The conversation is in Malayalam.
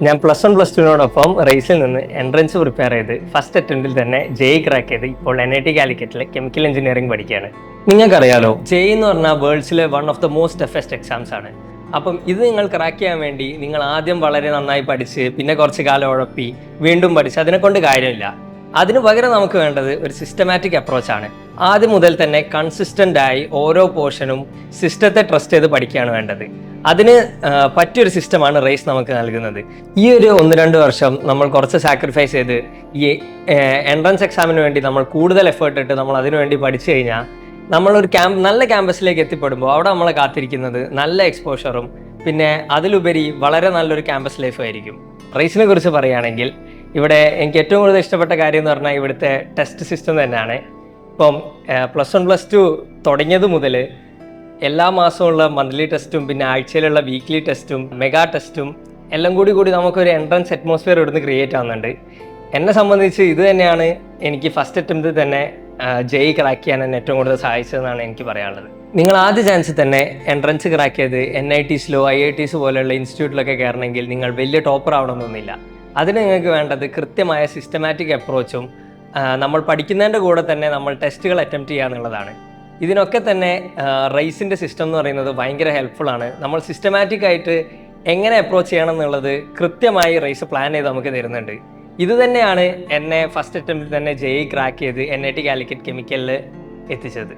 ഞാൻ +1 +2നോടൊപ്പം റേസിൽ നിന്ന് എൻട്രൻസ് പ്രിപ്പയർ ചെയ്ത് ഫസ്റ്റ് അറ്റംപ്റ്റിൽ തന്നെ ജെഇ ക്രാക്ക് ചെയ്ത് ഇപ്പോൾ NIT കാലിക്കറ്റിലെ കെമിക്കൽ എഞ്ചിനീയറിംഗ് പഠിക്കുകയാണ്. നിങ്ങൾക്കറിയാലോ, ജെഇ എന്ന് പറഞ്ഞാൽ വേൾഡ്സിലെ one of the most toughest exams ആണ്. അപ്പം ഇത് നിങ്ങൾ ക്രാക്ക് ചെയ്യാൻ വേണ്ടി നിങ്ങൾ ആദ്യം വളരെ നന്നായി പഠിച്ച് പിന്നെ കുറച്ച് കാലം ഉഴപ്പി വീണ്ടും പഠിച്ച് അതിനെക്കൊണ്ട് കാര്യമില്ല. അതിന് പകരം നമുക്ക് വേണ്ടത് ഒരു സിസ്റ്റമാറ്റിക് അപ്രോച്ചാണ്. ആദ്യം മുതൽ തന്നെ കൺസിസ്റ്റൻ്റ് ആയി ഓരോ പോർഷനും സിസ്റ്റത്തെ ട്രസ്റ്റ് ചെയ്ത് പഠിക്കുകയാണ് വേണ്ടത്. അതിന് പറ്റിയൊരു സിസ്റ്റമാണ് റേസ് നമുക്ക് നൽകുന്നത്. ഈ ഒരു 1-2 വർഷം നമ്മൾ കുറച്ച് സാക്രിഫൈസ് ചെയ്ത് ഈ എൻട്രൻസ് എക്സാമിന് വേണ്ടി നമ്മൾ കൂടുതൽ എഫേർട്ട് ഇട്ട് നമ്മൾ അതിനു വേണ്ടി പഠിച്ചു കഴിഞ്ഞാൽ നമ്മളൊരു നല്ല ക്യാമ്പസിലേക്ക് എത്തിപ്പെടുമ്പോൾ അവിടെ നമ്മളെ കാത്തിരിക്കുന്നത് നല്ല എക്സ്പോഷറും പിന്നെ അതിലുപരി വളരെ നല്ലൊരു ക്യാമ്പസ് ലൈഫും ആയിരിക്കും. റേസിനെ കുറിച്ച് പറയുകയാണെങ്കിൽ ഇവിടെ എനിക്ക് ഏറ്റവും കൂടുതൽ ഇഷ്ടപ്പെട്ട കാര്യം എന്ന് പറഞ്ഞാൽ ഇവിടുത്തെ ടെസ്റ്റ് സിസ്റ്റം തന്നെയാണ്. ഇപ്പം +1 +2 തുടങ്ങിയത് മുതൽ എല്ലാ മാസമുള്ള മന്ത്ലി ടെസ്റ്റും പിന്നെ ആഴ്ചയിലുള്ള വീക്ക്ലി ടെസ്റ്റും മെഗാ ടെസ്റ്റും എല്ലാം കൂടി നമുക്കൊരു എൻട്രൻസ് അറ്റ്മോസ്ഫിയർ ഇവിടുന്ന് ക്രിയേറ്റ് ആവുന്നുണ്ട്. എന്നെ സംബന്ധിച്ച് ഇത് തന്നെയാണ് എനിക്ക് ഫസ്റ്റ് അറ്റംപ്റ്റിൽ തന്നെ ജെഇ ക്രാക്ക് ചെയ്യാൻ എന്നെ ഏറ്റവും കൂടുതൽ സഹായിച്ചതെന്നാണ് എനിക്ക് പറയാനുള്ളത്. നിങ്ങൾ ആദ്യ ചാൻസിൽ തന്നെ എൻട്രൻസ് ക്രാക്ക് ചെയ്ത് NITസിലോ IITs പോലെയുള്ള ഇൻസ്റ്റിറ്റ്യൂട്ടിലൊക്കെ കയറണമെങ്കിൽ നിങ്ങൾ വലിയ ടോപ്പർ ആവണമെന്നൊന്നുമില്ല. അതിന് നിങ്ങൾക്ക് വേണ്ടത് കൃത്യമായ സിസ്റ്റമാറ്റിക് അപ്രോച്ചും നമ്മൾ പഠിക്കുന്നതിൻ്റെ കൂടെ തന്നെ നമ്മൾ ടെസ്റ്റുകൾ അറ്റംപ്റ്റ് ചെയ്യുക എന്നുള്ളതാണ്. ഇതിനൊക്കെ തന്നെ റേസിൻ്റെ സിസ്റ്റം എന്ന് പറയുന്നത് ഭയങ്കര ഹെൽപ്ഫുള്ളാണ്. നമ്മൾ സിസ്റ്റമാറ്റിക് ആയിട്ട് എങ്ങനെ അപ്രോച്ച് ചെയ്യണം എന്നുള്ളത് കൃത്യമായി റേസ് പ്ലാൻ ചെയ്ത് നമുക്ക് തരുന്നുണ്ട്. ഇത് തന്നെയാണ് എന്നെ ഫസ്റ്റ് അറ്റംപ്റ്റിൽ തന്നെ ജെഇ ക്രാക്ക് ചെയ്ത് NIT കാലിക്കറ്റ് കെമിക്കലിൽ എത്തിച്ചത്.